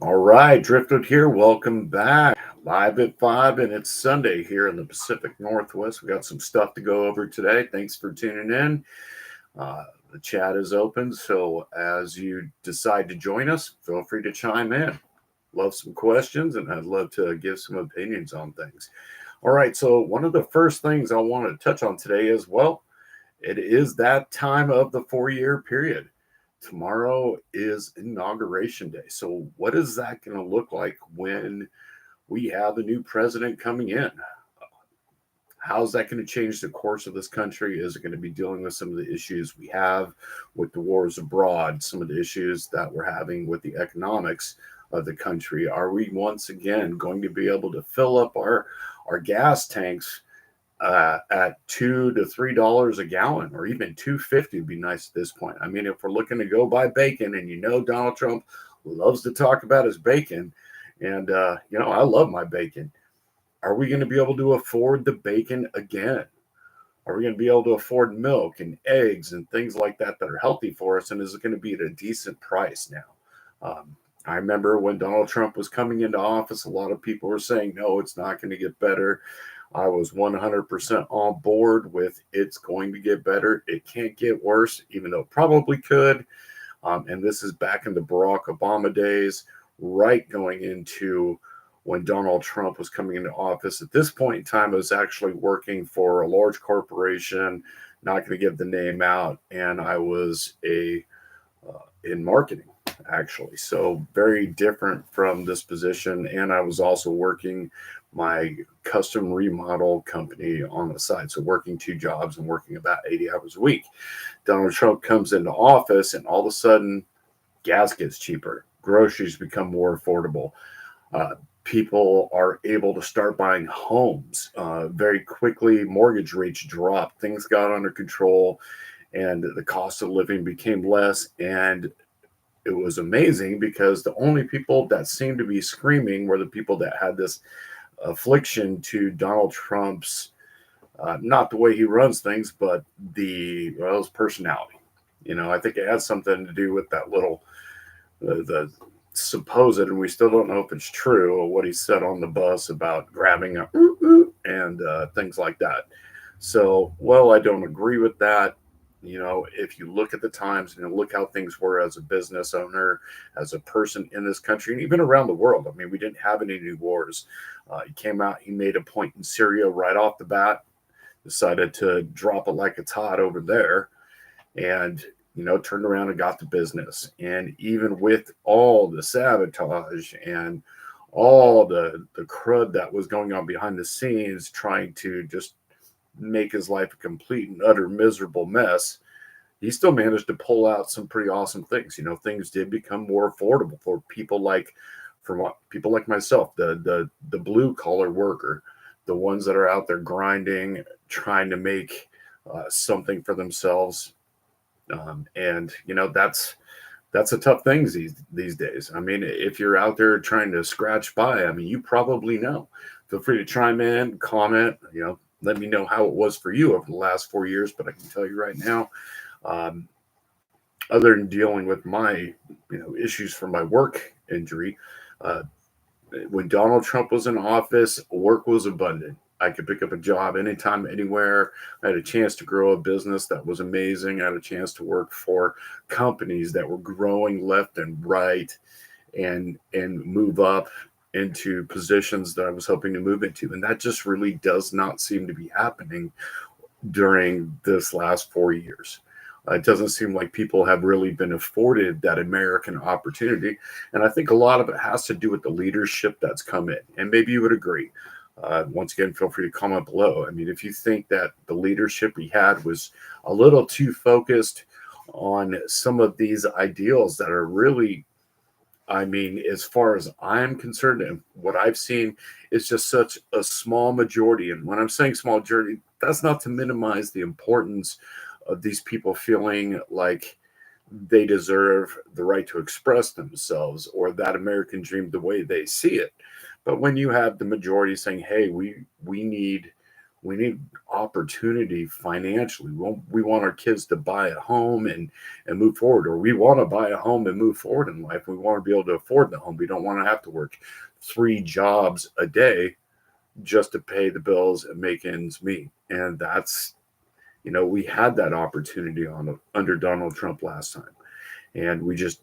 All right, Driftwood here. Welcome back. Live at 5, and it's Sunday here in the Pacific Northwest. We got some stuff to go over today. Thanks for tuning in. Uh, the chat is open, so as you decide to join us, feel free to chime in. Love some questions, and I'd love to give some opinions on things. All right, so one of the first things I want to touch on today is it is that time of the 4 year period. Tomorrow is Inauguration Day. So, what is that going to look like when we have a new president coming in? How's that going to change the course of this country? Is it going to be dealing with some of the issues we have with the wars abroad, some of the issues that we're having with the economics of the country? Are we once again going to be able to fill up our gas tanks at $2 to $3 a gallon, or even $2.50 would be nice at this point. I mean, if we're looking to go buy bacon, and Donald Trump loves to talk about his bacon, and I love my bacon. Are we going to be able to afford the bacon again? Are we going to be able to afford milk and eggs and things like that are healthy for us? And is it going to be at a decent price now? I remember when Donald Trump was coming into office, a lot of people were saying, no, it's not going to get better. I was 100% on board with it's going to get better. It can't get worse, even though it probably could. And this is back in the Barack Obama days, right going into when Donald Trump was coming into office. At this point in time, I was actually working for a large corporation, not going to give the name out, and I was in marketing, actually. So very different from this position. And I was also working my custom remodel company on the side. So working two jobs and working about 80 hours a week. Donald Trump comes into office, and all of a sudden gas gets cheaper. Groceries become more affordable. Uh, People are able to start buying homes very quickly. Mortgage rates dropped. Things got under control, and the cost of living became less. And it was amazing because the only people that seemed to be screaming were the people that had this affliction to Donald Trump's not the way he runs things, but his personality. I think it has something to do with that little the supposed, and we still don't know if it's true, or what he said on the bus about grabbing a and things like that. So, well, I don't agree with that. If you look at the times and look how things were as a business owner, as a person in this country, and even around the world. I mean, we didn't have any new wars. He came out, he made a point in Syria right off the bat, decided to drop it like it's hot over there, and turned around and got the business. And even with all the sabotage and all the crud that was going on behind the scenes, trying to just make his life a complete and utter miserable mess, he still managed to pull out some pretty awesome things. Things did become more affordable for people like myself, the blue collar worker, the ones that are out there grinding, trying to make something for themselves. And that's a tough thing these days. I mean, if you're out there trying to scratch by, I mean, you probably know. Feel free to chime in, comment. Let me know how it was for you over the last 4 years. But I can tell you right now, um, other than dealing with my issues from my work injury, uh, when Donald Trump was in office, work was abundant. I could pick up a job anytime, anywhere. I had a chance to grow a business that was amazing. I had a chance to work for companies that were growing left and right, and move up into positions that I was hoping to move into. And that just really does not seem to be happening during this last 4 years. It doesn't seem like people have really been afforded that American opportunity. And I think a lot of it has to do with the leadership that's come in. And maybe you would agree. Once again, feel free to comment below. I mean, if you think that the leadership we had was a little too focused on some of these ideals that are really, I mean, as far as I'm concerned, and what I've seen is just such a small majority. And when I'm saying small majority, that's not to minimize the importance of these people feeling like they deserve the right to express themselves or that American dream the way they see it. But when you have the majority saying, "Hey, we need We need opportunity financially. We want our kids to buy a home and move forward, or we want to buy a home and move forward in life. We want to be able to afford the home. We don't want to have to work 3 jobs a day just to pay the bills and make ends meet. And that's, we had that opportunity under Donald Trump last time, and we just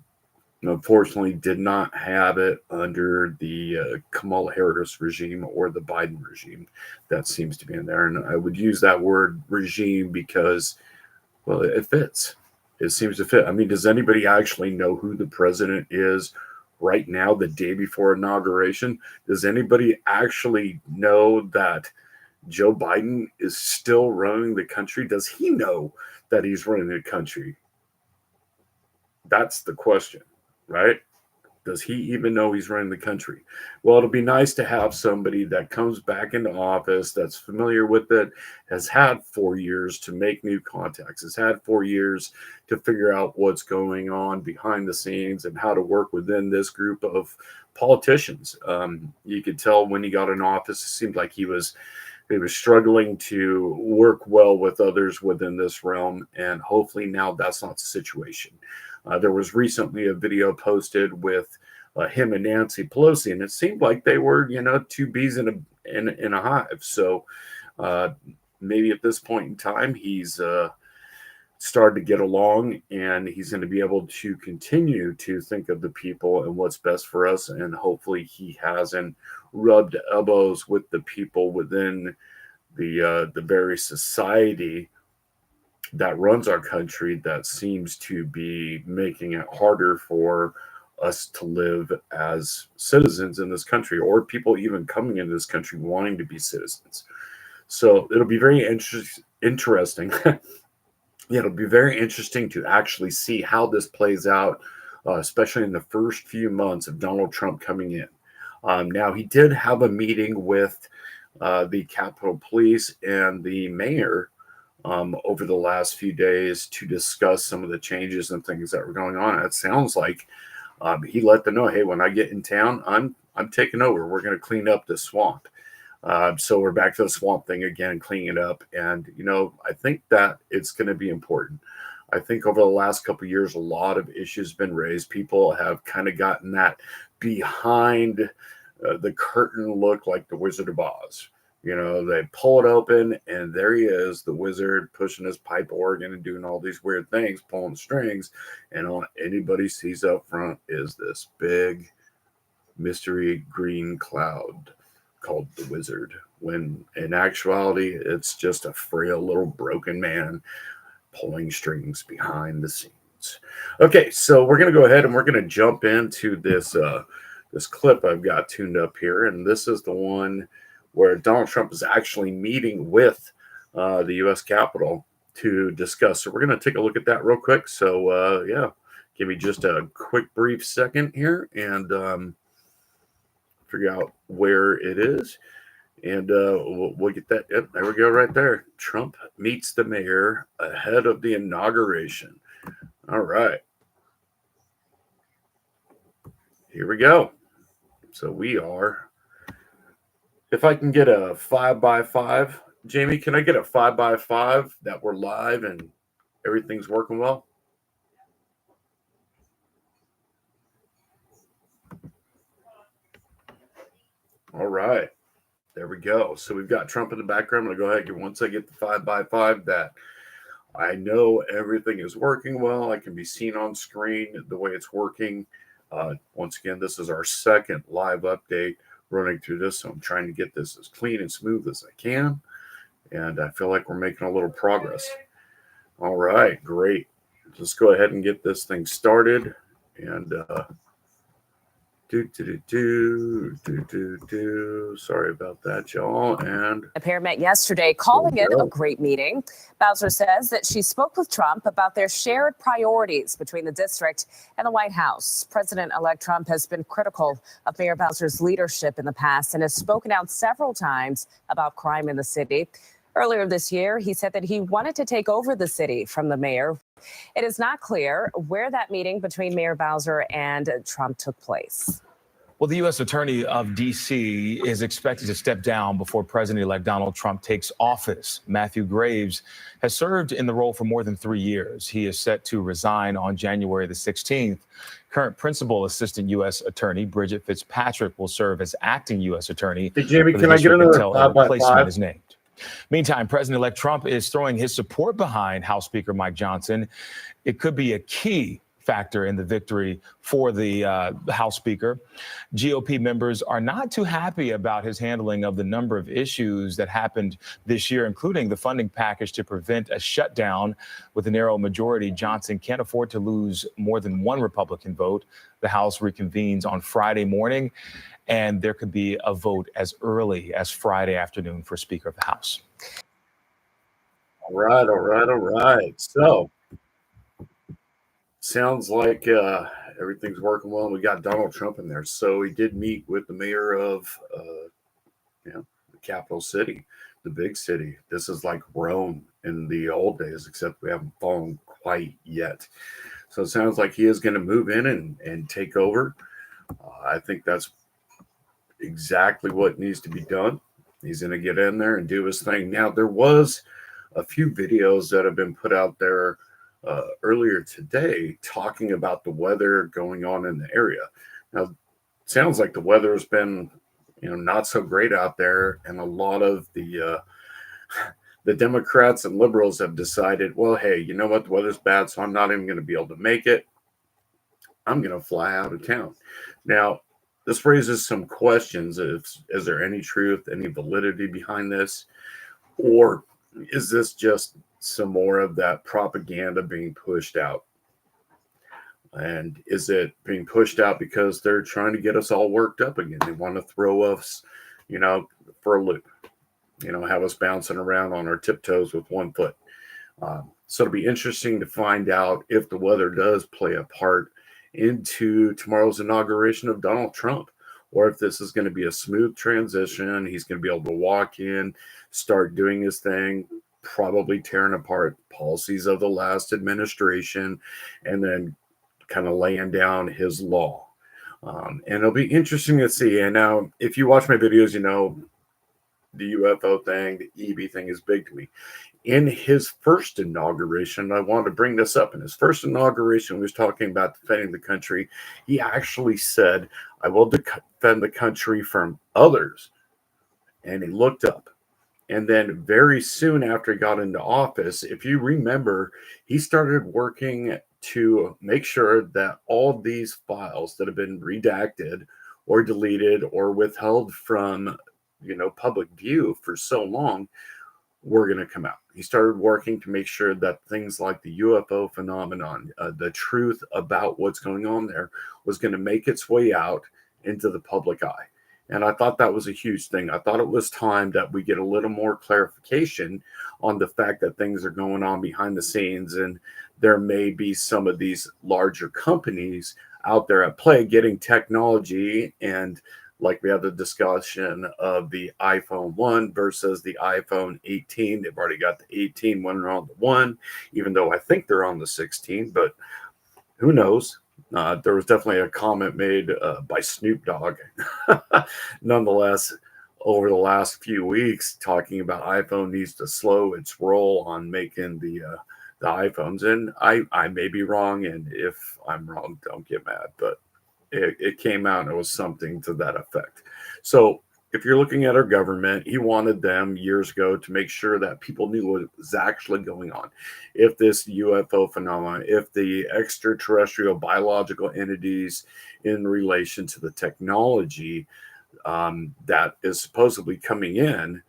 unfortunately did not have it under the Kamala Harris regime or the Biden regime that seems to be in there. And I would use that word regime because, well, it fits. It seems to fit. I mean, does anybody actually know who the president is right now, the day before inauguration? Does anybody actually know that Joe Biden is still running the country? Does he know that he's running the country? That's the question, right? Does he even know he's running the country? Well, it'll be nice to have somebody that comes back into office, that's familiar with it, has had 4 years to make new contacts, has had 4 years to figure out what's going on behind the scenes and how to work within this group of politicians. You could tell when he got in office, it seemed like he was struggling to work well with others within this realm, and hopefully now that's not the situation. There was recently a video posted with him and Nancy Pelosi, and it seemed like they were, 2 bees in a hive. So maybe at this point in time, he's started to get along, and he's going to be able to continue to think of the people and what's best for us. And hopefully he hasn't rubbed elbows with the people within the very society that runs our country that seems to be making it harder for us to live as citizens in this country, or people even coming into this country wanting to be citizens. So it'll be very interesting. Yeah, it'll be very interesting to actually see how this plays out, especially in the first few months of Donald Trump coming in. Now, he did have a meeting with the Capitol Police and the mayor over the last few days to discuss some of the changes and things that were going on. It sounds like he let them know, hey, when I get in town, I'm taking over. We're going to clean up the swamp. So we're back to the swamp thing again, cleaning it up. And, I think that it's going to be important. I think over the last couple of years, a lot of issues have been raised. People have kind of gotten that behind the curtain look like the Wizard of Oz. They pull it open, and there he is, the wizard, pushing his pipe organ and doing all these weird things, pulling strings. And all anybody sees up front is this big mystery green cloud called the Wizard, when in actuality, it's just a frail little broken man pulling strings behind the scenes. Okay, so we're going to go ahead and we're going to jump into this clip I've got tuned up here. And this is the one where Donald Trump is actually meeting with the U.S. Capitol to discuss. So we're going to take a look at that real quick. So, give me just a quick, brief second here and figure out where it is. And we'll get that. Yep, there we go right there. Trump meets the mayor ahead of the inauguration. All right. Here we go. So we are... If I can get a 5x5, Jamie, can I get a 5x5 that we're live and everything's working well? All right, there we go. So we've got Trump in the background. I'm going to go ahead and once I get the 5x5 that I know everything is working well. I can be seen on screen the way it's working. Once again, this is our second live update running through this, so I'm trying to get this as clean and smooth as I can, and I feel like we're making a little progress. All right, great. Let's go ahead and get this thing started. And sorry about that, y'all. And the pair met yesterday, calling it a great meeting. Bowser says that she spoke with Trump about their shared priorities between the district and the White House. President-elect Trump has been critical of Mayor Bowser's leadership in the past and has spoken out several times about crime in the city. Earlier this year, he said that he wanted to take over the city from the mayor. It is not clear where that meeting between Mayor Bowser and Trump took place. Well, the U.S. Attorney of D.C. is expected to step down before President-elect Donald Trump takes office. Matthew Graves has served in the role for more than 3 years. He is set to resign on January the 16th. Current Principal Assistant U.S. Attorney Bridget Fitzpatrick will serve as acting U.S. Attorney Hey, Jamie, for the can I get district another until a 5 by replacement 5? is named. Meantime, President-elect Trump is throwing his support behind House Speaker Mike Johnson. It could be a key factor in the victory for the House Speaker. GOP members are not too happy about his handling of the number of issues that happened this year, including the funding package to prevent a shutdown. With a narrow majority, Johnson can't afford to lose more than one Republican vote. The House reconvenes on Friday morning, and there could be a vote as early as Friday afternoon for Speaker of the House. All right. So, sounds like everything's working well. We got Donald Trump in there. So he did meet with the mayor of the capital city, the big city. This is like Rome in the old days, except we haven't fallen quite yet. So it sounds like he is going to move in and take over. I think that's exactly what needs to be done. He's going to get in there and do his thing. Now, there was a few videos that have been put out there earlier today talking about the weather going on in the area. Now, it sounds like the weather has been, not so great out there, and a lot of the Democrats and liberals have decided, well, hey, you know what, the weather's bad, so I'm not even going to be able to make it. I'm going to fly out of town. Now, this raises some questions. Is there any truth, any validity behind this? Or is this just some more of that propaganda being pushed out? And is it being pushed out because they're trying to get us all worked up again? They want to throw us, for a loop, have us bouncing around on our tiptoes with one foot. So it'll be interesting to find out if the weather does play a part into tomorrow's inauguration of Donald Trump, or if this is going to be a smooth transition. He's going to be able to walk in, start doing his thing, probably tearing apart policies of the last administration, and then kind of laying down his law. And it'll be interesting to see. And now, if you watch my videos, the UFO thing, the EB thing is big to me. In his first inauguration, I wanted to bring this up. In his first inauguration, he was talking about defending the country. He actually said, I will defend the country from others. And he looked up. And then very soon after he got into office, if you remember, he started working to make sure that all these files that have been redacted or deleted or withheld from, public view for so long were going to come out. He started working to make sure that things like the UFO phenomenon, the truth about what's going on there, was going to make its way out into the public eye. And I thought that was a huge thing. I thought it was time that we get a little more clarification on the fact that things are going on behind the scenes, and there may be some of these larger companies out there at play getting technology. And like we had the discussion of the iPhone 1 versus the iPhone 18. They've already got the 18 running on the 1, even though I think they're on the 16, but who knows? There was definitely a comment made by Snoop Dogg, nonetheless, over the last few weeks, talking about iPhone needs to slow its roll on making the iPhones. And I may be wrong, and if I'm wrong, don't get mad, but it came out and it was something to that effect. So if you're looking at our government, he wanted them years ago to make sure that people knew what was actually going on. If this UFO phenomenon, if the extraterrestrial biological entities in relation to the technology that is supposedly coming in,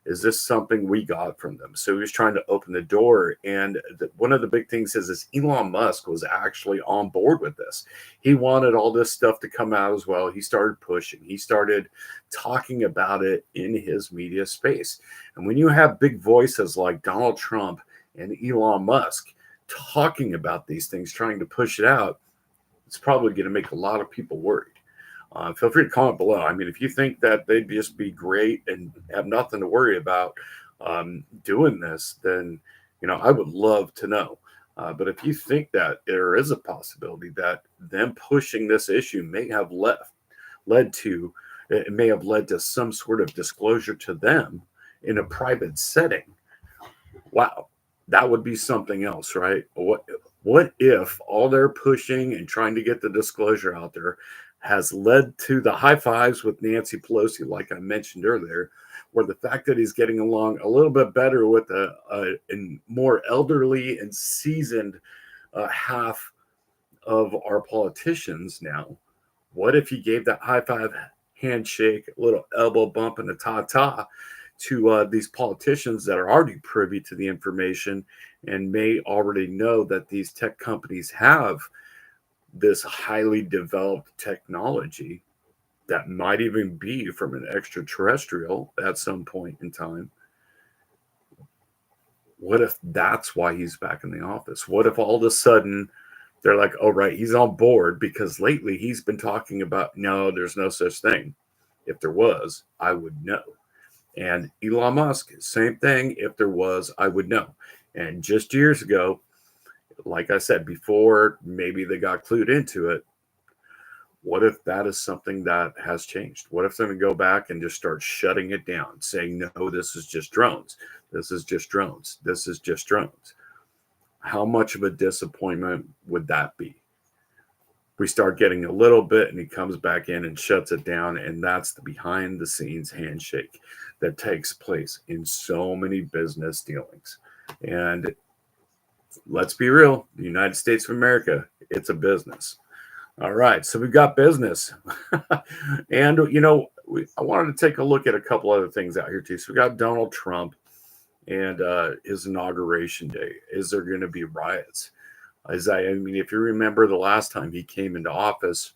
is this something we got from them? So he was trying to open the door. And one of the big things is Elon Musk was actually on board with this. He wanted all this stuff to come out as well. He started pushing. He started talking about it in his media space. And when you have big voices like Donald Trump and Elon Musk talking about these things, trying to push it out, it's probably going to make a lot of people worried. Feel free to comment below. I mean, if you think that they'd just be great and have nothing to worry about doing this, then, I would love to know. But if you think that there is a possibility that them pushing this issue may have left it may have led to some sort of disclosure to them in a private setting. Wow, that would be something else, right? What if all they're pushing and trying to get the disclosure out there has led to the high fives with Nancy Pelosi, like I mentioned earlier, where the fact that he's getting along a little bit better with a more elderly and seasoned half of our politicians now. What if he gave that high five, handshake, a little elbow bump, and a ta-ta to these politicians that are already privy to the information and may already know that these tech companies have this highly developed technology that might even be from an extraterrestrial at some point in time? What if that's why he's back in the office? What if all of a sudden they're like, oh, right, he's on board, because lately he's been talking about, no, there's no such thing. If there was, I would know. And Elon Musk, same thing. If there was, I would know. And just years ago, like I said, before maybe they got clued into it, what if that is something that has changed? What if they're going to go back and just start shutting it down, saying, no, this is just drones. This is just drones. This is just drones. How much of a disappointment would that be? We start getting a little bit and he comes back in and shuts it down. And that's the behind the scenes handshake that takes place in so many business dealings. And let's be real, the United States of America, it's a business. All right, so we've got business. And, I wanted to take a look at a couple other things out here too. So we got Donald Trump and his inauguration day. Is there going to be riots? If you remember the last time he came into office,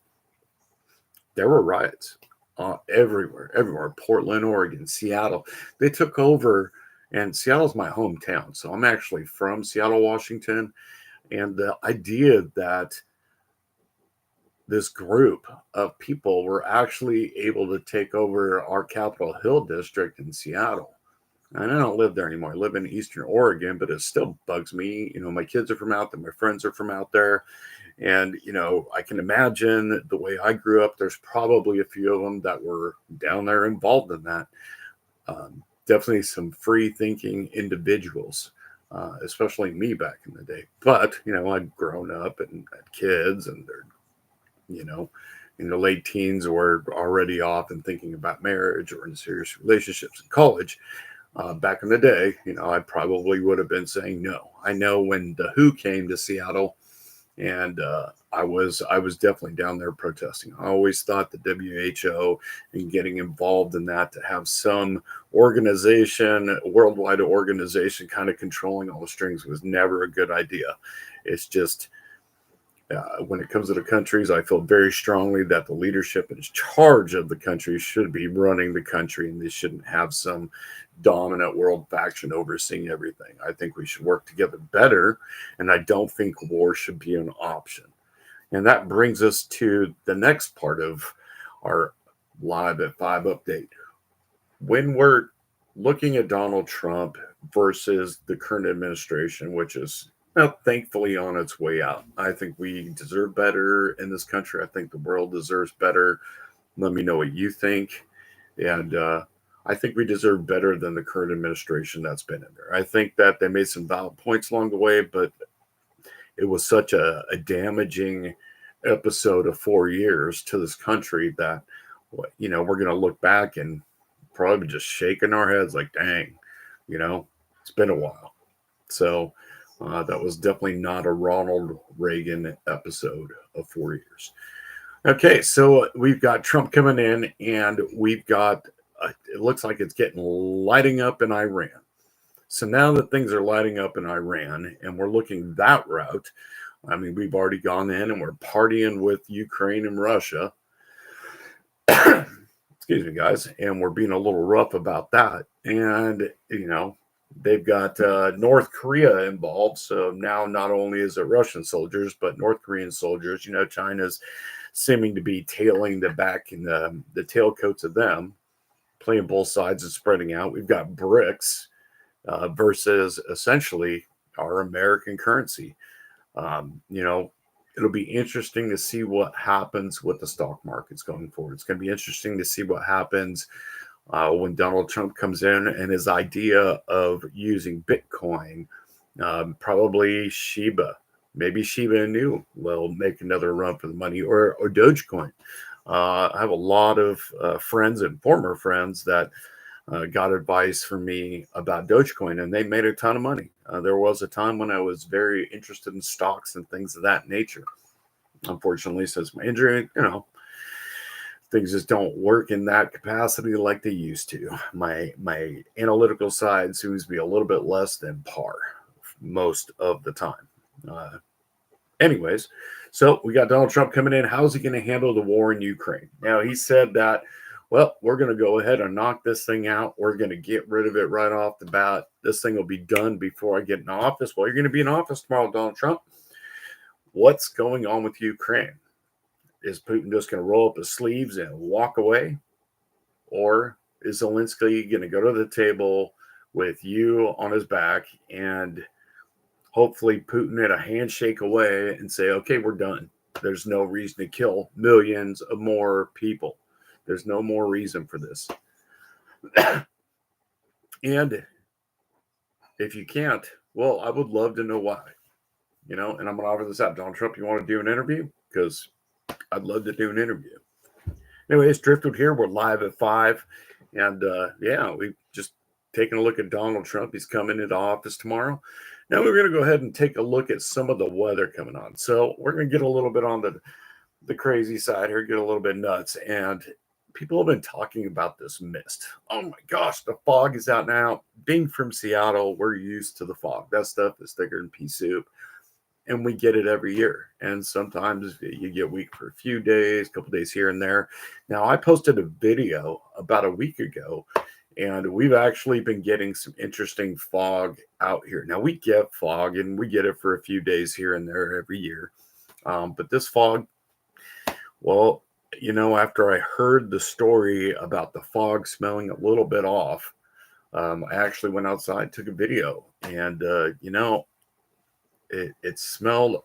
there were riots everywhere. Portland, Oregon, Seattle. They took over, and Seattle's my hometown. So I'm actually from Seattle, Washington. And the idea that this group of people were actually able to take over our Capitol Hill district in Seattle. And I don't live there anymore. I live in Eastern Oregon, but it still bugs me. My kids are from out there. My friends are from out there. And, I can imagine the way I grew up, there's probably a few of them that were down there involved in that. Definitely some free thinking individuals, especially me back in the day. But, I'd grown up and had kids, and they're, in the late teens or already off and thinking about marriage or in serious relationships in college. Back in the day, I probably would have been saying no. I know when the WHO came to Seattle, and I was definitely down there protesting. I always thought the WHO and getting involved in that, to have some organization, worldwide organization, kind of controlling all the strings, was never a good idea. It's just, when it comes to the countries, I feel very strongly that the leadership in charge of the country should be running the country, and they shouldn't have some dominant world faction overseeing everything. I think we should work together better, and I don't think war should be an option. And that brings us to the next part of our Live at 5 update. When we're looking at Donald Trump versus the current administration, which is thankfully on its way out. I think we deserve better in this country. I think the world deserves better. Let me know what you think. And I think we deserve better than the current administration that's been in there. I think that they made some valid points along the way, but it was such a damaging episode of 4 years to this country that, we're going to look back and probably just shaking our heads like, dang, it's been a while. So, that was definitely not a Ronald Reagan episode of 4 years. Okay, so we've got Trump coming in, and we've got, it looks like it's getting lighting up in Iran. So now that things are lighting up in Iran, and we're looking that route, we've already gone in and we're partying with Ukraine and Russia. Excuse me, guys. And we're being a little rough about that. And, they've got North Korea involved. So now not only is it Russian soldiers, but North Korean soldiers. China's seeming to be tailing the back in the tailcoats of them, playing both sides and spreading out. We've got BRICS versus essentially our American currency. it'll be interesting to see what happens with the stock markets going forward. It's going to be interesting to see what happens when Donald Trump comes in and his idea of using Bitcoin, probably Shiba, maybe Shiba Inu will make another run for the money, or Dogecoin. I have a lot of friends and former friends that got advice from me about Dogecoin, and they made a ton of money. There was a time when I was very interested in stocks and things of that nature. Unfortunately, since my injury, things just don't work in that capacity like they used to. My analytical side seems to be a little bit less than par most of the time. Anyways, so we got Donald Trump coming in. How's he going to handle the war in Ukraine? Now, he said that, well, we're going to go ahead and knock this thing out. We're going to get rid of it right off the bat. This thing will be done before I get in office. Well, you're going to be in office tomorrow, Donald Trump. What's going on with Ukraine? Is Putin just going to roll up his sleeves and walk away? Or is Zelensky going to go to the table with you on his back and hopefully Putin at a handshake away and say, okay, we're done. There's no reason to kill millions of more people. There's no more reason for this. And if you can't, well, I would love to know why. And I'm going to offer this up. Donald Trump, you want to do an interview? Because I'd love to do an interview. Anyways, Driftwood here. We're live at 5. And we've just taken a look at Donald Trump. He's coming into office tomorrow. Now we're going to go ahead and take a look at some of the weather coming on. So we're going to get a little bit on the crazy side here, get a little bit nuts. And people have been talking about this mist. Oh my gosh, the fog is out now. Being from Seattle, we're used to the fog. That stuff is thicker than pea soup. And we get it every year. And sometimes you get weak for a few days, a couple days here and there. Now, I posted a video about a week ago, and we've actually been getting some interesting fog out here. Now, we get fog, and we get it for a few days here and there every year. But this fog, well, after I heard the story about the fog smelling a little bit off, I actually went outside, took a video, and, it smelled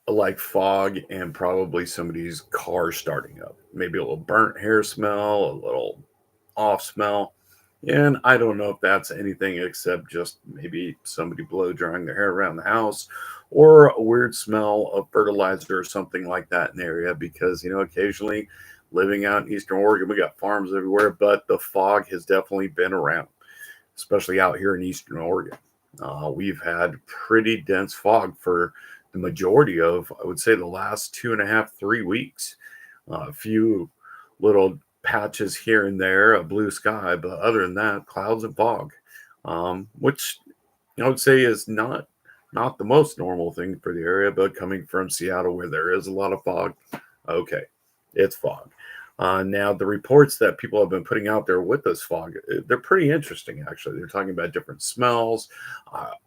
like fog and probably somebody's car starting up. Maybe a little burnt hair smell, a little off smell. And I don't know if that's anything except just maybe somebody blow drying their hair around the house, or a weird smell of fertilizer or something like that in the area, because, occasionally living out in Eastern Oregon, we got farms everywhere, but the fog has definitely been around, especially out here in Eastern Oregon. We've had pretty dense fog for the majority of, I would say, the last 2.5, 3 weeks. A few little patches here and there, a blue sky, but other than that, clouds and fog, which I would say is not the most normal thing for the area, but coming from Seattle where there is a lot of fog, okay, it's fog. Now, the reports that people have been putting out there with this fog, they're pretty interesting, actually. They're talking about different smells.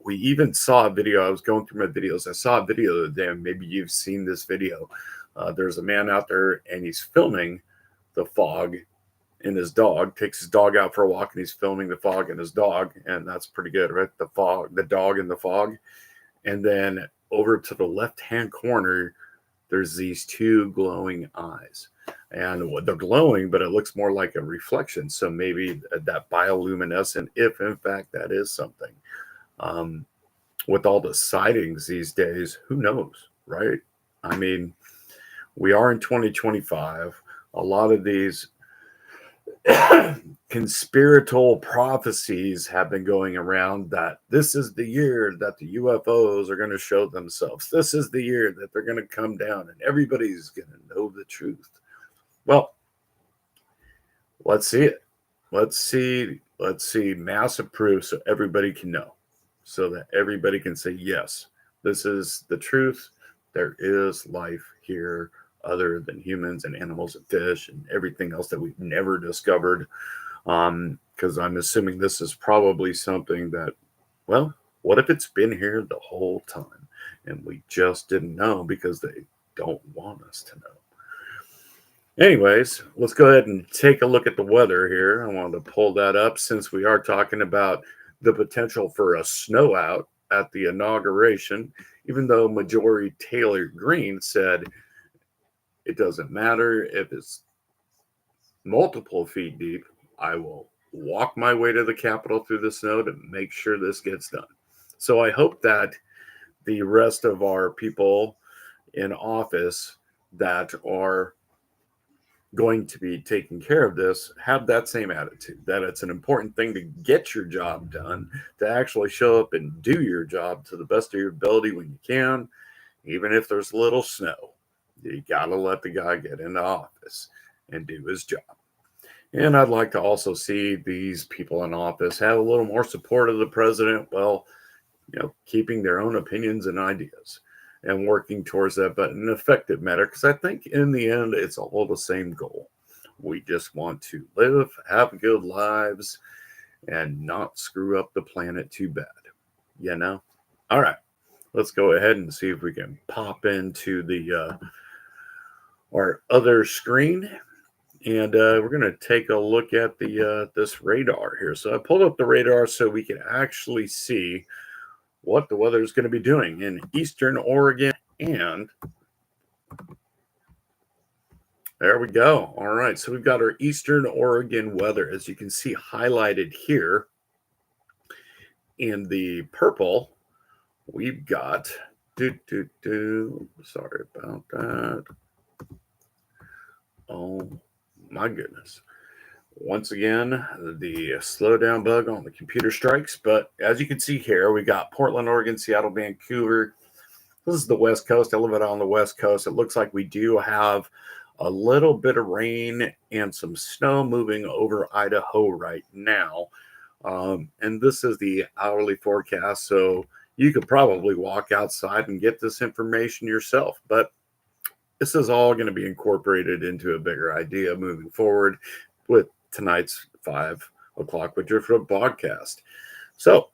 We even saw a video. I was going through my videos. I saw a video the other day, and maybe you've seen this video. There's a man out there, and he's filming the fog in his dog, takes his dog out for a walk, and he's filming the fog in his dog, and that's pretty good, right? The dog in the fog. And then over to the left-hand corner, there's these two glowing eyes. And they're glowing, but it looks more like a reflection. So maybe that bioluminescent, if in fact that is something. With all the sightings these days, who knows, right? I mean, we are in 2025. A lot of these conspiratorial prophecies have been going around that this is the year that the UFOs are going to show themselves. This is the year that they're going to come down and everybody's going to know the truth. Well, let's see it. Let's see massive proof so everybody can know, so that everybody can say, yes, this is the truth. There is life here other than humans and animals and fish and everything else that we've never discovered. Because I'm assuming this is probably something that, well, what if it's been here the whole time and we just didn't know because they don't want us to know? Anyways, let's go ahead and take a look at the weather here. I wanted to pull that up since we are talking about the potential for a snow out at the inauguration, even though Marjorie Taylor Greene said it doesn't matter if it's multiple feet deep, I will walk my way to the Capitol through the snow to make sure this gets done. So I hope that the rest of our people in office that are going to be taking care of this have that same attitude, that it's an important thing to get your job done, to actually show up and do your job to the best of your ability when you can, even if there's little snow. You got to let the guy get into office and do his job. And I'd like to also see these people in office have a little more support of the president, well, keeping their own opinions and ideas and working towards that, but in an effective manner, because I think in the end, it's all the same goal. We just want to live, have good lives, and not screw up the planet too bad, All right, let's go ahead and see if we can pop into the our other screen. And we're going to take a look at the this radar here. So I pulled up the radar so we can actually see what the weather is going to be doing in eastern Oregon. And there we go. All right. So we've got our eastern Oregon weather, as you can see highlighted here in the purple. We've got, sorry about that. Oh, my goodness. Once again, the slowdown bug on the computer strikes. But as you can see here, we got Portland, Oregon, Seattle, Vancouver. This is the West Coast. I live it on the West Coast. It looks like we do have a little bit of rain and some snow moving over Idaho right now. And this is the hourly forecast. So you could probably walk outside and get this information yourself. But this is all going to be incorporated into a bigger idea moving forward with tonight's 5 o'clock with Driftwood podcast. So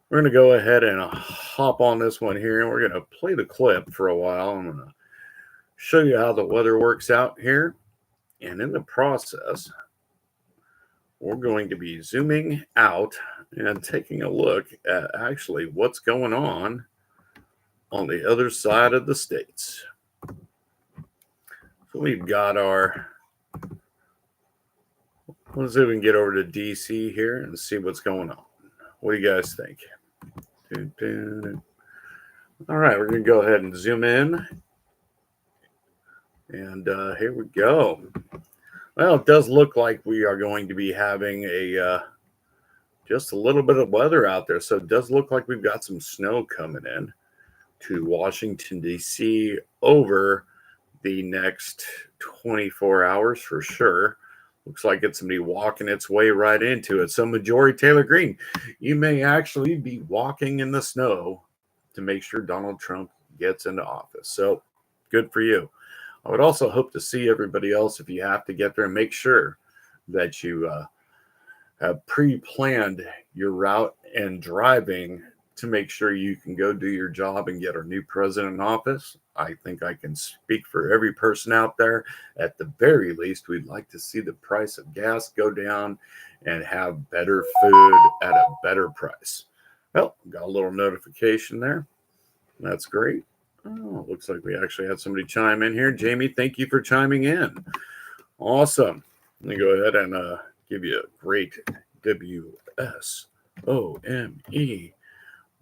we're going to go ahead and hop on this one here, and we're going to play the clip for a while. I'm going to show you how the weather works out here. And in the process, we're going to be zooming out and taking a look at actually what's going on the other side of the states. So we've got our, let's see if we can get over to DC here and see what's going on. What do you guys think? All right, we're going to go ahead and zoom in. And here we go. Well, it does look like we are going to be having just a little bit of weather out there. So it does look like we've got some snow coming in to Washington, D.C. over the next 24 hours for sure. Looks like it's going to be walking its way right into it. So Marjorie Taylor Greene, you may actually be walking in the snow to make sure Donald Trump gets into office. So good for you. I would also hope to see everybody else, if you have to get there, and make sure that you have pre-planned your route and driving to make sure you can go do your job and get our new president in office. I think I can speak for every person out there. At the very least, we'd like to see the price of gas go down and have better food at a better price. Well, got a little notification there. That's great. Oh, looks like we actually had somebody chime in here. Jamie, thank you for chiming in. Awesome. Let me go ahead and give you a great WSOME.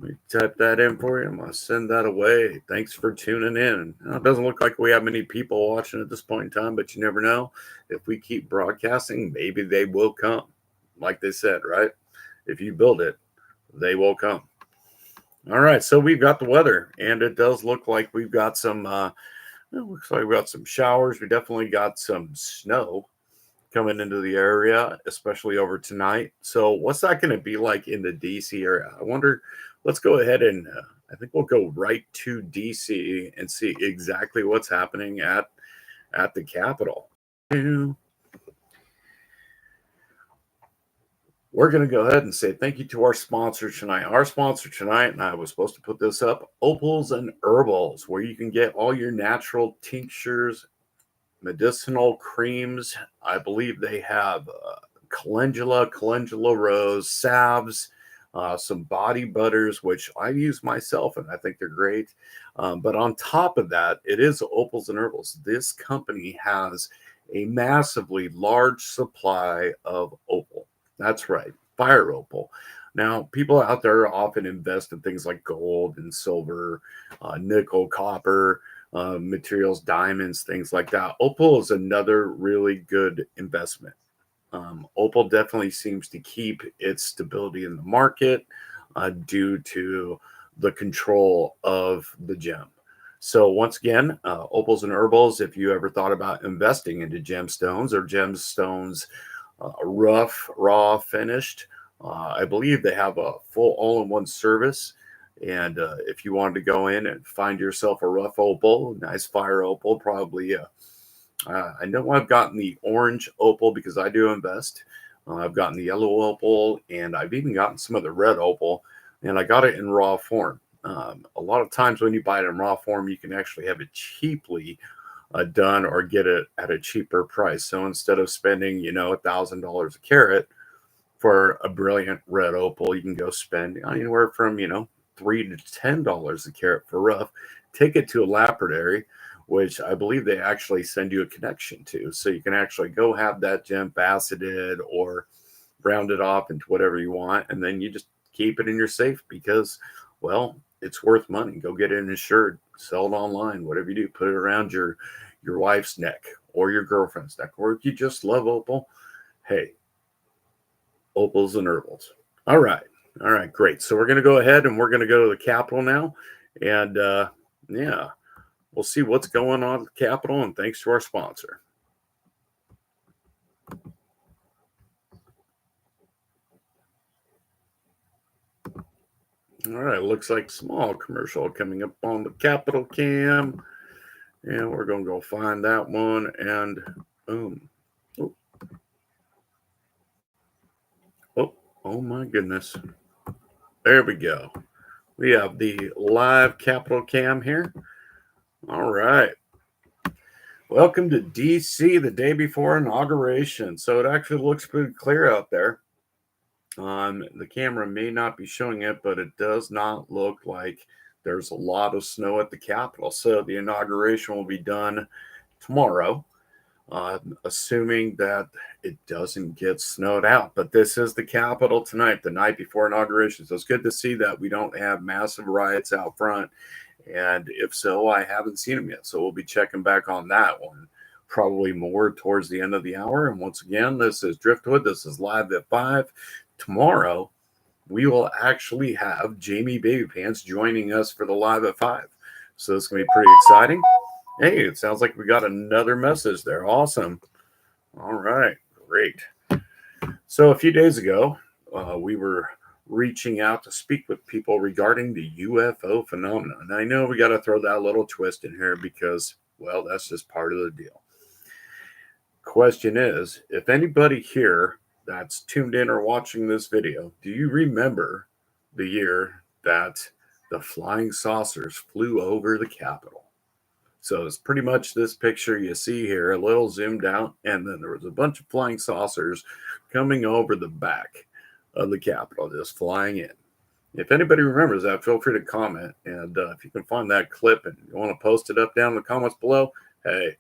Let me type that in for you. I'm going to send that away. Thanks for tuning in. Now, it doesn't look like we have many people watching at this point in time, but you never know. If we keep broadcasting, maybe they will come. Like they said, right? If you build it, they will come. All right, so we've got the weather, and it does look like we've got some, it looks like we've got some showers. We definitely got some snow coming into the area, especially over tonight. So what's that going to be like in the DC area? I wonder. Let's go ahead and I think we'll go right to DC and see exactly what's happening at the Capitol. We're going to go ahead and say thank you to our sponsor tonight. Our sponsor tonight, and I was supposed to put this up, Opals and Herbals, where you can get all your natural tinctures, medicinal creams. I believe they have calendula rose, salves, some body butters, which I use myself, and I think they're great. But on top of that, it is opals and herbals. This company has a massively large supply of opal. That's right, fire opal. Now, people out there often invest in things like gold and silver, nickel, copper, materials, diamonds, things like that. Opal is another really good investment. Opal definitely seems to keep its stability in the market due to the control of the gem. So once again, opals and herbals, if you ever thought about investing into gemstones or gemstones rough, raw, finished, I believe they have a full all-in-one service. And if you wanted to go in and find yourself a rough opal, nice fire opal, probably I know I've gotten the orange opal because I do invest. I've gotten the yellow opal, and I've even gotten some of the red opal, and I got it in raw form. A lot of times when you buy it in raw form, you can actually have it cheaply done or get it at a cheaper price. So instead of spending, $1,000 a carat for a brilliant red opal, you can go spend anywhere from, $3 to $10 a carat for rough. Take it to a lapidary, which I believe they actually send you a connection to. So you can actually go have that gem faceted or rounded off into whatever you want. And then you just keep it in your safe because, well, it's worth money. Go get it insured, sell it online, whatever you do, put it around your wife's neck or your girlfriend's neck. Or if you just love opal, hey, opals and herbals. All right. Great. So we're going to go ahead and we're going to go to the Capitol now. And yeah, we'll see what's going on at the Capitol. And thanks to our sponsor. All right. Looks like small commercial coming up on the Capitol cam. And we're going to go find that one. And boom. Oh my goodness. There we go. We have the live Capitol cam here. All right. Welcome to DC the day before inauguration. So it actually looks pretty clear out there. The camera may not be showing it, but it does not look like there's a lot of snow at the Capitol. So the inauguration will be done tomorrow, assuming that it doesn't get snowed out. But this is the Capitol tonight, the night before inauguration. So it's good to see that we don't have massive riots out front. And if so, I haven't seen them yet. So we'll be checking back on that one probably more towards the end of the hour. And once again, this is Driftwood. This is live at 5. Tomorrow, we will actually have Jamie Babypants joining us for the live at 5. So it's going to be pretty exciting. Hey, it sounds like we got another message there. Awesome. All right, great. So a few days ago, we were reaching out to speak with people regarding the UFO phenomenon. And I know we got to throw that little twist in here because, well, that's just part of the deal. Question is, if anybody here that's tuned in or watching this video, do you remember the year that the flying saucers flew over the Capitol? So it's pretty much this picture you see here, a little zoomed out, and then there was a bunch of flying saucers coming over the back of the Capitol, just flying in. If anybody remembers that, feel free to comment. And if you can find that clip and you want to post it up down in the comments below, hey,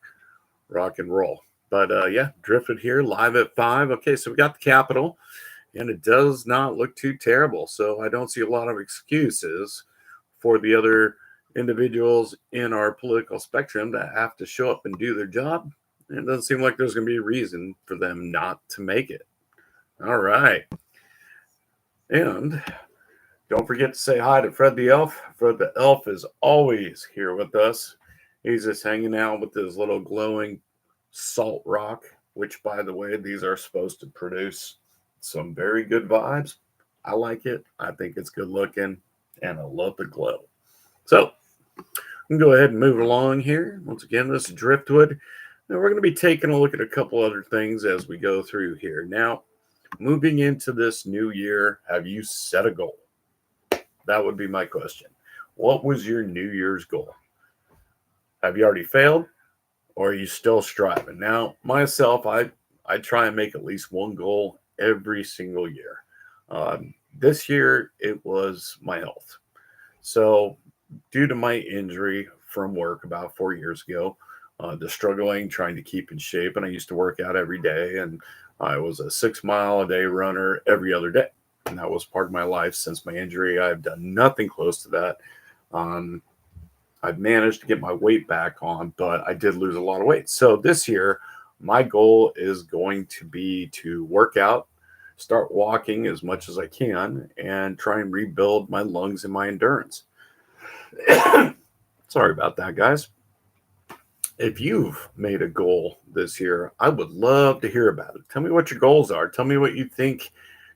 rock and roll. But yeah, Drifted here, live at 5. Okay, so we got the Capitol, and it does not look too terrible. So I don't see a lot of excuses for the other individuals in our political spectrum that have to show up and do their job. It doesn't seem like there's going to be a reason for them not to make it. All right. And don't forget to say hi to Fred the Elf. Fred the Elf is always here with us. He's just hanging out with his little glowing salt rock, which, by the way, these are supposed to produce some very good vibes. I like it. I think it's good looking, and I love the glow. So we can go ahead and move along here. Once again, this is Driftwood. And we're going to be taking a look at a couple other things as we go through here. Now, moving into this new year, have you set a goal? That would be my question. What was your New Year's goal? Have you already failed? Or are you still striving? Now, myself, I try and make at least one goal every single year. This year, it was my health. So, due to my injury from work about 4 years ago, the struggling, trying to keep in shape, and I used to work out every day, and I was a 6 mile a day runner every other day. And that was part of my life since my injury. I've done nothing close to that. Um, I've managed to get my weight back on, but I did lose a lot of weight. So this year, my goal is going to be to work out, start walking as much as I can, and try and rebuild my lungs and my endurance. Sorry about that, guys. If you've made a goal this year, I would love to hear about it. Tell me what your goals are. Tell me what you think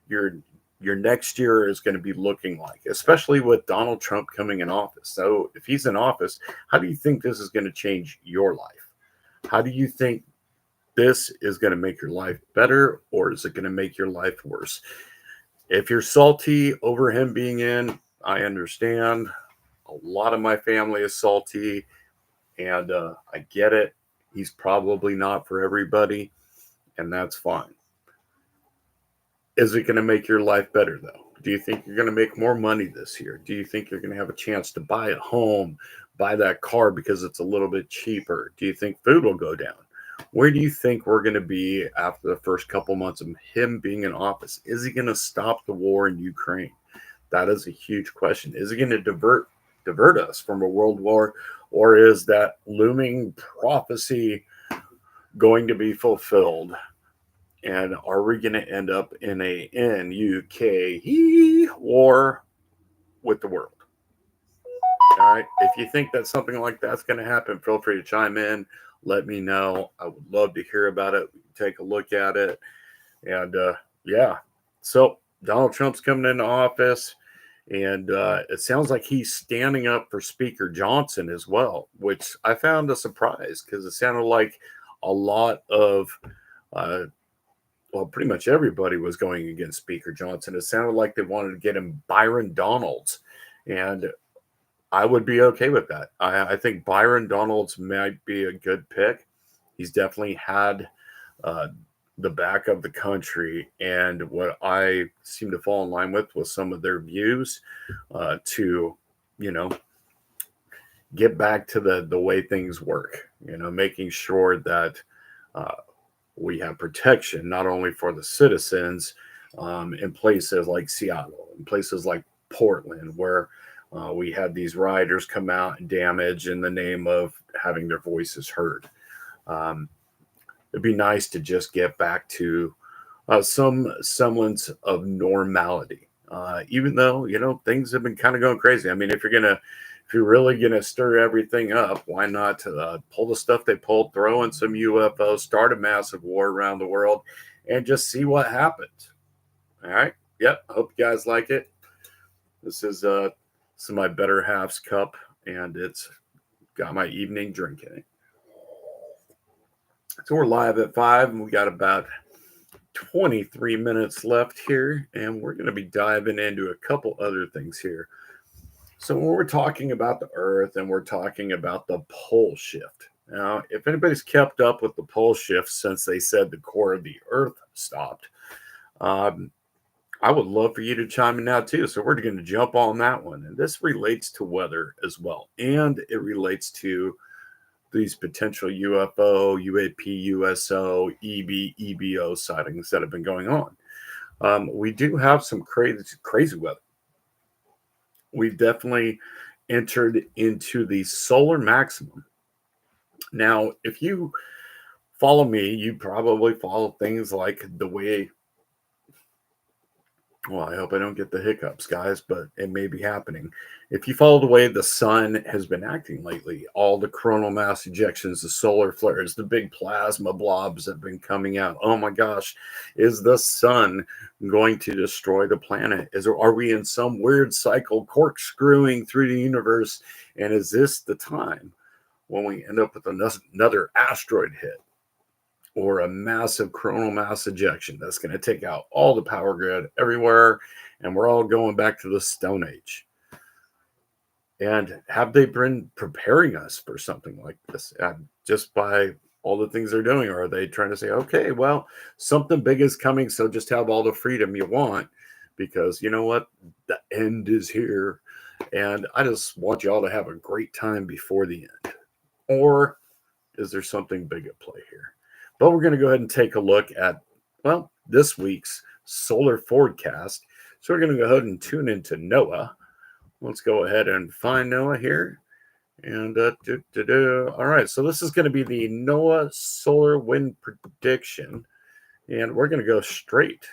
your your next year is going to be looking like, especially with Donald Trump coming in office. So, if he's in office, how do you think this is going to change your life? How do you think this is going to make your life better, or is it going to make your life worse? If you're salty over him being in, I understand. A lot of my family is salty, and I get it. He's probably not for everybody, and that's fine. Is it going to make your life better, though? Do you think you're going to make more money this year? Do you think you're going to have a chance to buy a home, buy that car because it's a little bit cheaper? Do you think food will go down? Where do you think we're going to be after the first couple months of him being in office? Is he going to stop the war in Ukraine? That is a huge question. Is he going to divert us from a world war, or is that looming prophecy going to be fulfilled? And are we going to end up in a NUK war with the world? All right. If you think that something like that's going to happen, feel free to chime in. Let me know. I would love to hear about it. We can take a look at it. And yeah. So Donald Trump's coming into office. And it sounds like he's standing up for Speaker Johnson as well, which I found a surprise because it sounded like a lot of well, pretty much everybody was going against Speaker Johnson. It sounded like they wanted to get him Byron Donalds, and I would be okay with that. I think Byron Donalds might be a good pick. He's definitely had the back of the country, and what I seem to fall in line with was some of their views to, you know, get back to the way things work. You know, making sure that we have protection not only for the citizens in places like Seattle, in places like Portland, where we had these rioters come out and damage in the name of having their voices heard. It'd be nice to just get back to some semblance of normality, even though, you know, things have been kind of going crazy. I mean, if you're really gonna stir everything up, why not pull the stuff they pulled, throw in some UFOs, start a massive war around the world, and just see what happens? All right. Yep. I hope you guys like it. This is my better half's cup, and it's got my evening drink in it. So we're live at 5, and we got about 23 minutes left here, and we're going to be diving into a couple other things here. So when we're talking about the Earth and we're talking about the pole shift, now, if anybody's kept up with the pole shift since they said the core of the Earth stopped, I would love for you to chime in now too. So we're going to jump on that one. And this relates to weather as well. And it relates to these potential UFO, UAP, USO, EB, EBO sightings that have been going on. We do have some crazy weather. We've definitely entered into the solar maximum. Now, if you follow me, you probably follow things like the way, well, I hope I don't get the hiccups, guys, but it may be happening. If you follow the way the sun has been acting lately, all the coronal mass ejections, the solar flares, the big plasma blobs that have been coming out. Oh my gosh, is the sun going to destroy the planet? Are we in some weird cycle corkscrewing through the universe? And is this the time when we end up with another asteroid hit, or a massive coronal mass ejection that's going to take out all the power grid everywhere, and we're all going back to the Stone Age? And have they been preparing us for something like this just by all the things they're doing? Or are they trying to say, okay, well, something big is coming, so just have all the freedom you want, because you know what? The end is here. And I just want y'all to have a great time before the end. Or is there something big at play here? But we're going to go ahead and take a look at, well, this week's solar forecast. So we're going to go ahead and tune into NOAA. Let's go ahead and find NOAA here. And all right, so this is going to be the NOAA solar wind prediction. And we're going to go straight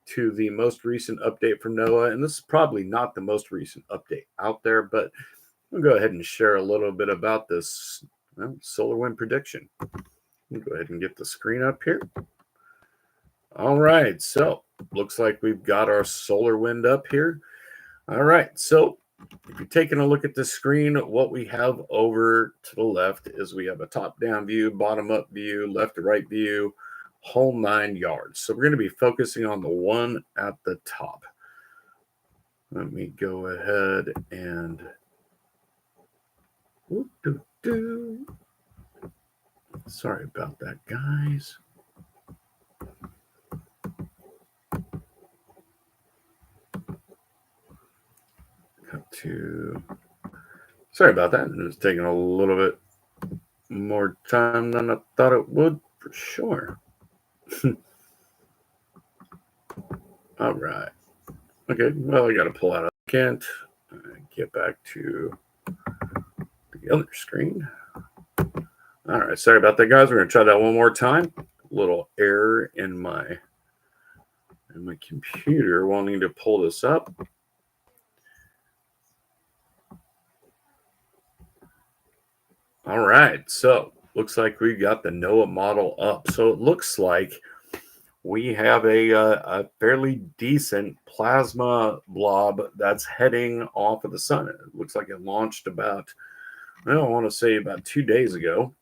to the most recent update from NOAA. And this is probably not the most recent update out there, but we'll go ahead and share a little bit about this solar wind prediction. We'll go ahead and get the screen up here. All right, so looks like we've got our solar wind up here. All right, so if you're taking a look at the screen, what we have over to the left is we have a top-down view, bottom-up view, left-to-right view, whole 9 yards. So we're going to be focusing on the one at the top. Let me go ahead and sorry about that, guys. Sorry about that. It's taking a little bit more time than I thought it would, for sure. All right. Okay, well, I got to pull out a second and get back to the other screen. All right, sorry about that, guys. We're going to try that one more time. A little error in my computer wanting to pull this up. All right, so looks like we got the NOAA model up. So it looks like we have a fairly decent plasma blob that's heading off of the sun. It looks like it launched about, I want to say about 2 days ago.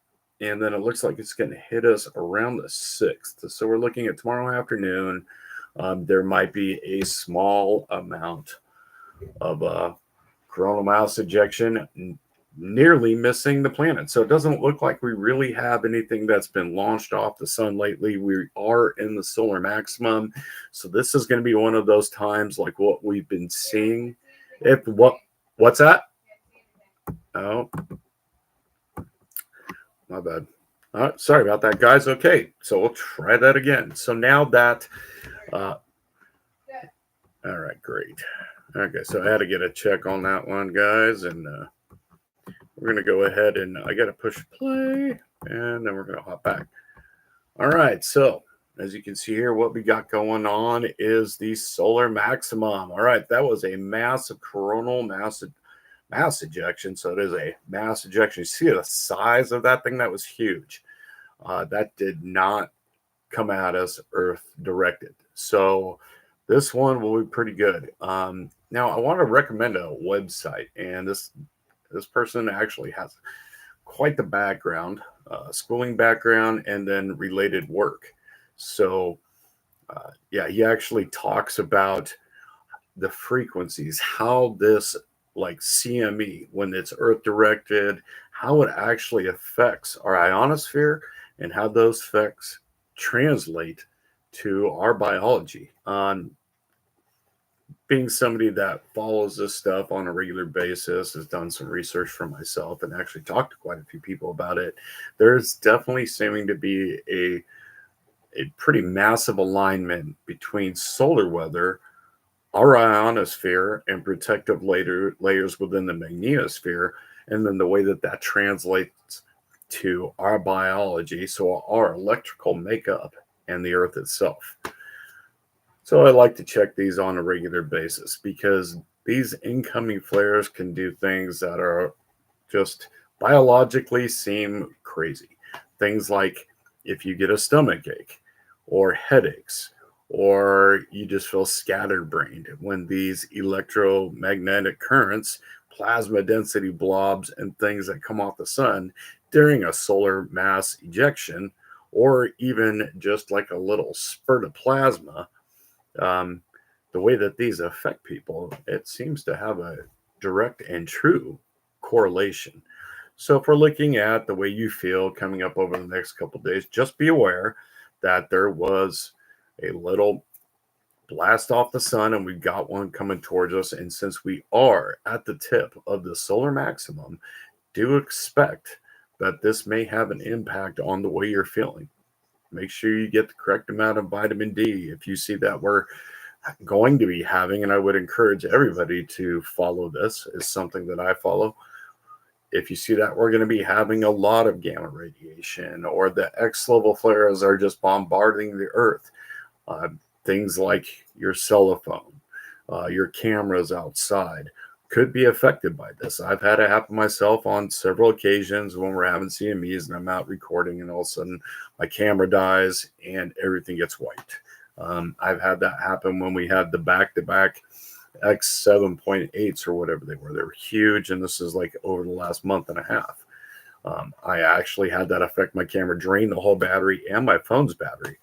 And then it looks like it's going to hit us around the 6th. So we're looking at tomorrow afternoon. There might be a small amount of coronal mass ejection nearly missing the planet. So it doesn't look like we really have anything that's been launched off the sun lately. We are in the solar maximum. So this is going to be one of those times like what we've been seeing. What's that? Oh, my bad. All right, sorry about that, guys. Okay, so we'll try that again. So now that, all right, great. Okay, so I had to get a check on that one, guys, and we're going to go ahead and I got to push play, and then we're going to hop back. All right, so as you can see here, what we got going on is the solar maximum. All right, that was a massive coronal mass ejection. So it is a mass ejection. You see the size of that thing? That was huge. That did not come at us Earth directed. So this one will be pretty good. Now, I want to recommend a website, and this person actually has quite the background, schooling background, and then related work. So, yeah, he actually talks about the frequencies, how this, like CME, when it's Earth directed, how it actually affects our ionosphere and how those effects translate to our biology. Being somebody that follows this stuff on a regular basis, has done some research for myself and actually talked to quite a few people about it, there's definitely seeming to be a pretty massive alignment between solar weather, our ionosphere, and protective layers within the magnetosphere, and then the way that that translates to our biology, so our electrical makeup and the Earth itself. So I like to check these on a regular basis because these incoming flares can do things that are just biologically seem crazy. Things like if you get a stomach ache or headaches, or you just feel scatterbrained when these electromagnetic currents, plasma density blobs, and things that come off the sun during a solar mass ejection, or even just like a little spurt of plasma. The way that these affect people, it seems to have a direct and true correlation. So if we're looking at the way you feel coming up over the next couple of days, just be aware that there was a little blast off the sun, and we've got one coming towards us. And since we are at the tip of the solar maximum, do expect that this may have an impact on the way you're feeling. Make sure you get the correct amount of vitamin D. If you see that we're going to be having, and I would encourage everybody to follow this, is something that I follow. If you see that we're going to be having a lot of gamma radiation, or the X level flares are just bombarding the earth, things like your cell phone, your cameras outside could be affected by this. I've had it happen myself on several occasions when we're having CMEs and I'm out recording, and all of a sudden my camera dies and everything gets wiped. I've had that happen when we had the back-to-back X 7.8s or whatever they were. They were huge, and this is like over the last month and a half. I actually had that affect my camera, drain the whole battery and my phone's battery.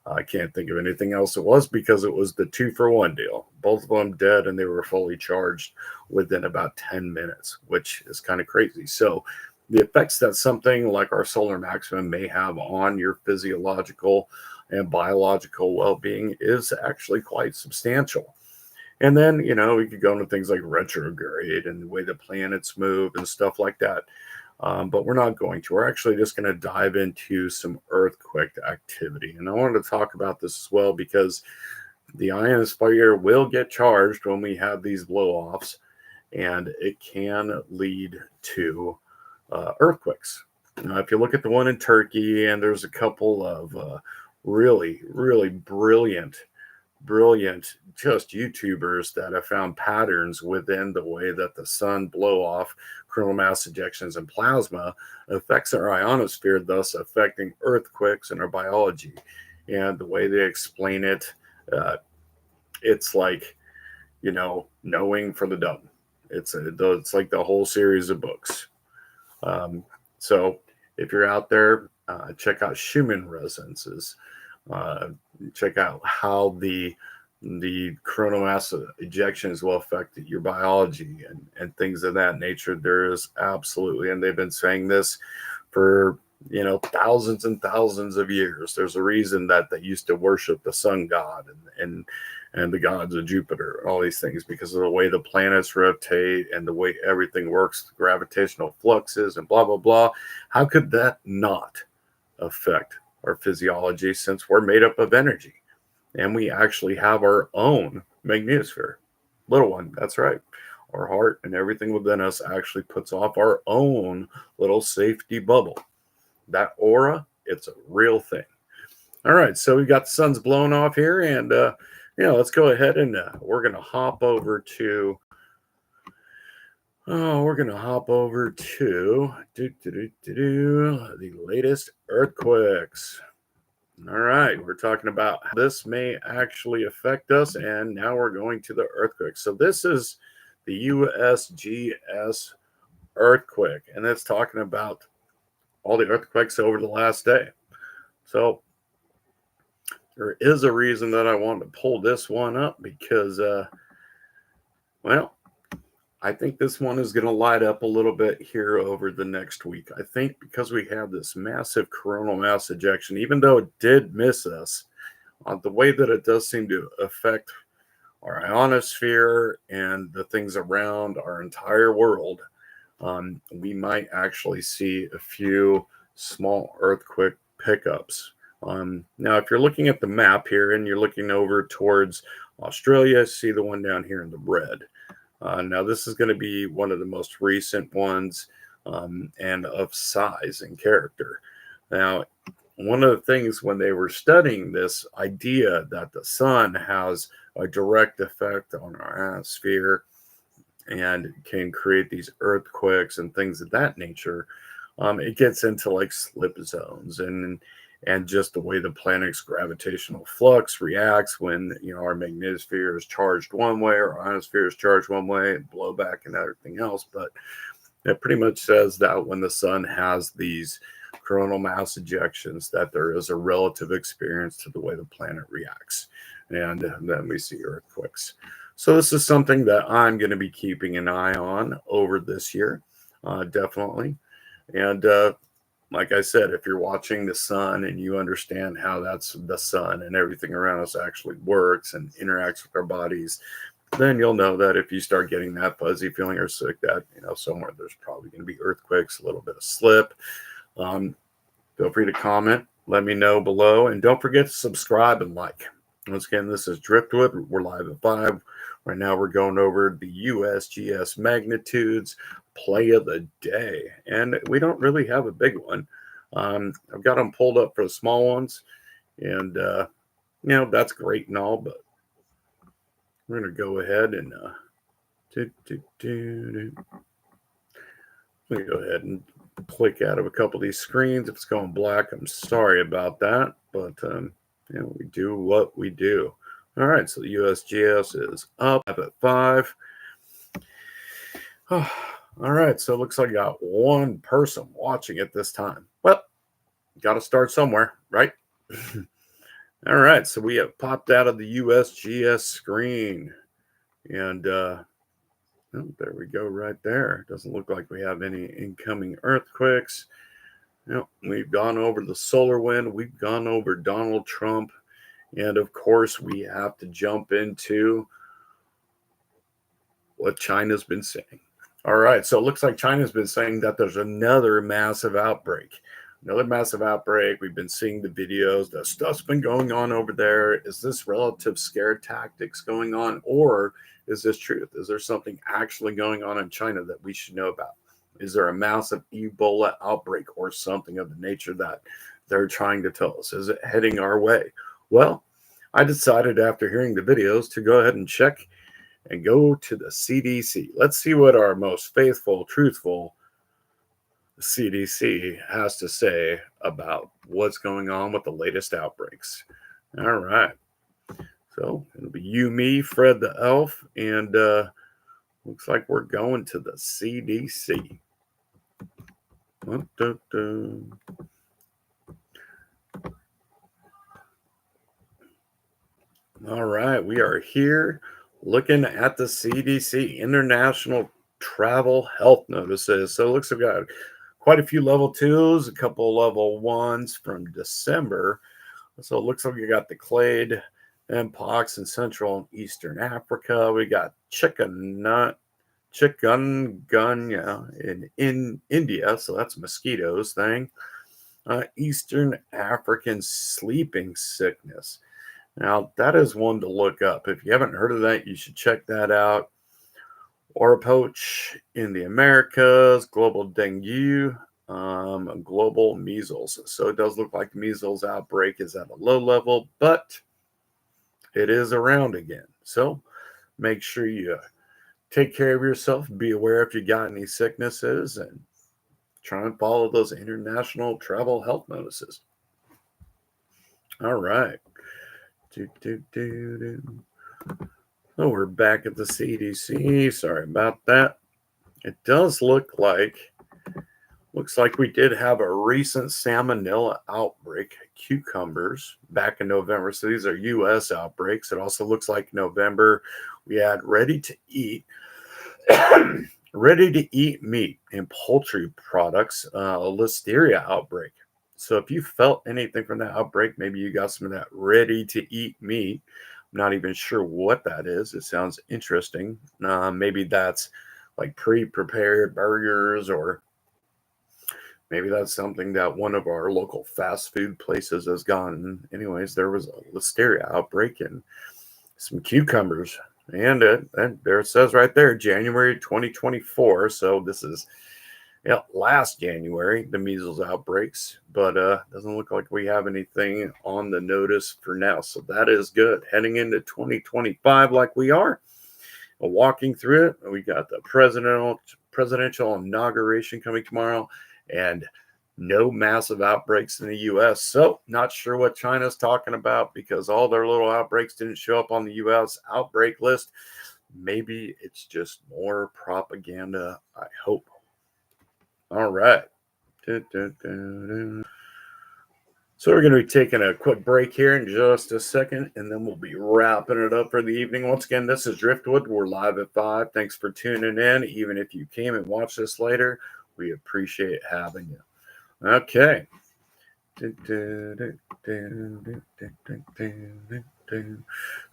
I can't think of anything else it was, because it was the 2-for-1 deal. Both of them dead, and they were fully charged within about 10 minutes, which is kind of crazy. So the effects that something like our solar maximum may have on your physiological and biological well-being is actually quite substantial. And then, we could go into things like retrograde and the way the planets move and stuff like that. But we're not going to. We're actually just going to dive into some earthquake activity. And I wanted to talk about this as well, because the ionosphere will get charged when we have these blow-offs, and it can lead to earthquakes. Now, if you look at the one in Turkey, and there's a couple of really, really brilliant just YouTubers that have found patterns within the way that the sun blow off coronal mass ejections and plasma affects our ionosphere, thus affecting earthquakes and our biology. And the way they explain it, it's like, knowing for the dumb. It's like the whole series of books. So if you're out there, check out Schumann resonances. Check out how the coronal mass ejections will affect your biology and things of that nature. There is absolutely, and they've been saying this for thousands and thousands of years. There's a reason that they used to worship the sun god and the gods of Jupiter and all these things, because of the way the planets rotate and the way everything works, the gravitational fluxes and blah blah blah. How could that not affect our physiology, since we're made up of energy and we actually have our own magnetosphere? Little one, that's right. Our heart and everything within us actually puts off our own little safety bubble. That aura, it's a real thing. All right, so we got the sun's blown off here, and let's go ahead and we're going to hop over to the latest earthquakes. All right, we're talking about how this may actually affect us, and now we're going to the earthquake. So this is the USGS earthquake, and it's talking about all the earthquakes over the last day. So there is a reason that I wanted to pull this one up, because, I think this one is going to light up a little bit here over the next week. I think because we have this massive coronal mass ejection, even though it did miss us, the way that it does seem to affect our ionosphere and the things around our entire world, we might actually see a few small earthquake pickups. Now, if you're looking at the map here and you're looking over towards Australia, see the one down here in the red. Now, this is going to be one of the most recent ones, and of size and character. Now, one of the things when they were studying this idea that the sun has a direct effect on our atmosphere and can create these earthquakes and things of that nature, it gets into like slip zones and just the way the planet's gravitational flux reacts when our magnetosphere is charged one way, or our ionosphere is charged one way, and blowback and everything else. But it pretty much says that when the sun has these coronal mass ejections, that there is a relative experience to the way the planet reacts, and then we see earthquakes. So this is something that I'm going to be keeping an eye on over this year, definitely. And like I said, if you're watching the sun and you understand how that's the sun and everything around us actually works and interacts with our bodies, then you'll know that if you start getting that fuzzy feeling or sick, that, somewhere there's probably going to be earthquakes, a little bit of slip. Feel free to comment. Let me know below. And don't forget to subscribe and like. Once again, this is Driftwood. We're live at 5. Right now, we're going over the USGS magnitudes play of the day. And we don't really have a big one. I've got them pulled up for the small ones. And, that's great and all. But we're going to go ahead and let me go ahead and click out of a couple of these screens. If it's going black, I'm sorry about that. But, we do what we do. All right, so the USGS is up at 5. Oh, all right, so it looks like I got one person watching it this time. Well, got to start somewhere, right? All right, so we have popped out of the USGS screen. And oh, there we go right there. Doesn't look like we have any incoming earthquakes. We've gone over the solar wind. We've gone over Donald Trump. And, of course, we have to jump into what China's been saying. All right, so it looks like China's been saying that there's another massive outbreak. Another massive outbreak. We've been seeing the videos. The stuff's been going on over there. Is this relative scare tactics going on? Or is this truth? Is there something actually going on in China that we should know about? Is there a massive Ebola outbreak or something of the nature that they're trying to tell us? Is it heading our way? Well, I decided after hearing the videos to go ahead and check and go to the CDC. Let's see what our most faithful, truthful CDC has to say about what's going on with the latest outbreaks. All right. So it'll be you, me, Fred the Elf, and looks like we're going to the CDC. All right, we are here looking at the CDC, International Travel Health Notices. So it looks like we've got quite a few level 2s, a couple level 1s from December. So it looks like we got the clade and pox in Central and Eastern Africa. We got chikungunya in India. So that's mosquitoes thing. Eastern African sleeping sickness. Now, that is one to look up. If you haven't heard of that, you should check that out. Oropoch in the Americas, global dengue, global measles. So it does look like the measles outbreak is at a low level, but it is around again. So make sure you take care of yourself. Be aware if you got any sicknesses and try and follow those international travel health notices. All right. Oh, we're back at the CDC. Sorry about that. It does looks like we did have a recent salmonella outbreak, cucumbers, back in November. So these are U.S. outbreaks. It also looks like November we had ready to eat meat and poultry products, a listeria outbreak. So if you felt anything from that outbreak, maybe you got some of that ready-to-eat meat. I'm not even sure what that is. It sounds interesting. Maybe that's like pre-prepared burgers, or maybe that's something that one of our local fast food places has gotten. Anyways, there was a listeria outbreak and some cucumbers. And there it says right there, January 2024. So this is last January, the measles outbreaks, but doesn't look like we have anything on the notice for now. So that is good. Heading into 2025 like we are, walking through it, we got the presidential inauguration coming tomorrow, and no massive outbreaks in the U.S. So not sure what China's talking about, because all their little outbreaks didn't show up on the U.S. outbreak list. Maybe it's just more propaganda, I hope. All right. So we're going to be taking a quick break here in just a second, and then we'll be wrapping it up for the evening. Once again, this is Driftwood. We're live at 5. Thanks for tuning in. Even if you came and watched this later, we appreciate having you. Okay. So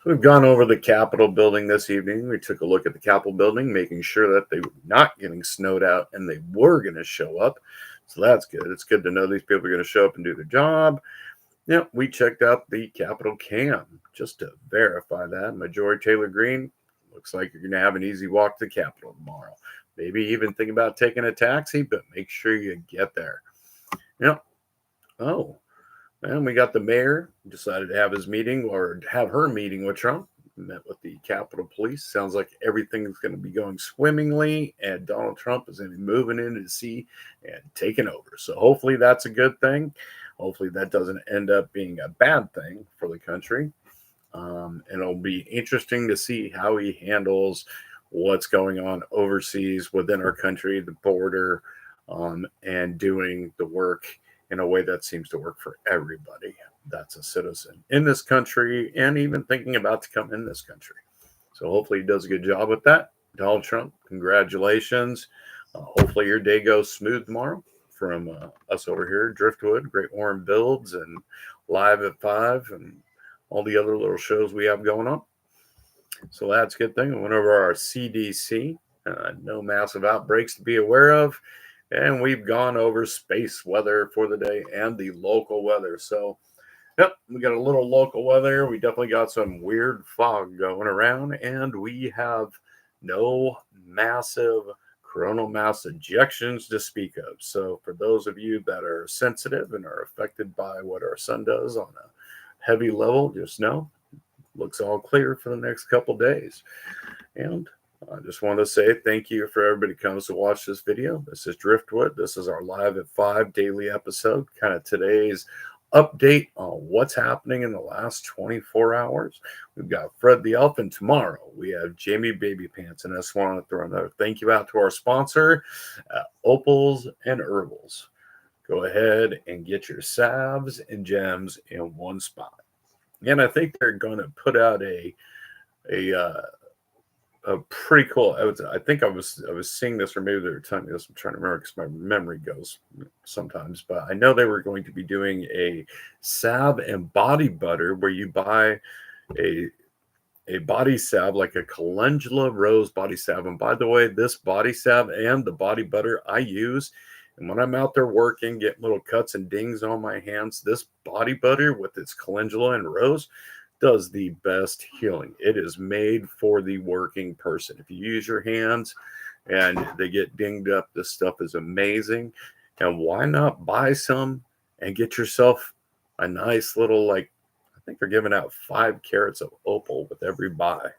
we've gone over the Capitol building this evening. We took a look at the Capitol building, making sure that they were not getting snowed out and they were going to show up. So that's good. It's good to know these people are going to show up and do their job. Yeah, we checked out the Capitol cam just to verify that. Marjorie Taylor Greene, looks like you're going to have an easy walk to the Capitol tomorrow. Maybe even think about taking a taxi, but make sure you get there. Yep. Oh, and we got the mayor decided to have his meeting or have her meeting with Trump. Met with the Capitol Police. Sounds like everything's going to be going swimmingly, and Donald Trump is going to be moving into the sea and taking over. So hopefully that's a good thing. Hopefully that doesn't end up being a bad thing for the country. And it'll be interesting to see how he handles what's going on overseas within our country, the border, and doing the work in a way that seems to work for everybody that's a citizen in this country and even thinking about to come in this country. So hopefully he does a good job with that. Donald Trump, congratulations. Hopefully your day goes smooth tomorrow. From us over here, Driftwood, Great Warren Builds, and Live at 5, and all the other little shows we have going on. So that's a good thing. We went over our CDC. No massive outbreaks to be aware of. And we've gone over space weather for the day and the local weather. So, yep, we got a little local weather. We definitely got some weird fog going around. And we have no massive coronal mass ejections to speak of. So for those of you that are sensitive and are affected by what our sun does on a heavy level, just know looks all clear for the next couple days. And I just want to say thank you for everybody who comes to watch this video. This is Driftwood. This is our Live at 5 daily episode, kind of today's update on what's happening in the last 24 hours. We've got Fred the Elf, and tomorrow we have Jamie Baby Pants. And I just want to throw another thank you out to our sponsor, Opals and Herbals. Go ahead and get your salves and gems in one spot. And I think they're going to put out a pretty cool. I think I was seeing this, or maybe they were telling me this. I'm trying to remember because my memory goes sometimes. But I know they were going to be doing a salve and body butter where you buy a body salve, like a calendula rose body salve. And by the way, this body salve and the body butter I use, and when I'm out there working, getting little cuts and dings on my hands, this body butter with its calendula and rose does the best healing. It is made for the working person. If you use your hands and they get dinged up, this stuff is amazing. And why not buy some and get yourself a nice little, like, I think they're giving out 5 carats of opal with every buy.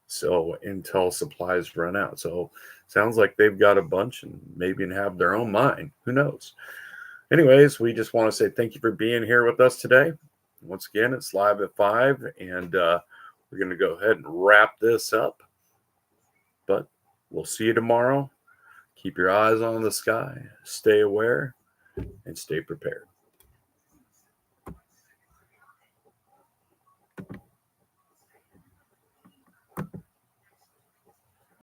So until supplies run out. So sounds like they've got a bunch and maybe have their own mine. Who knows? Anyways, we just want to say thank you for being here with us today. Once again, it's Live at 5, and we're going to go ahead and wrap this up. But we'll see you tomorrow. Keep your eyes on the sky, stay aware, and stay prepared.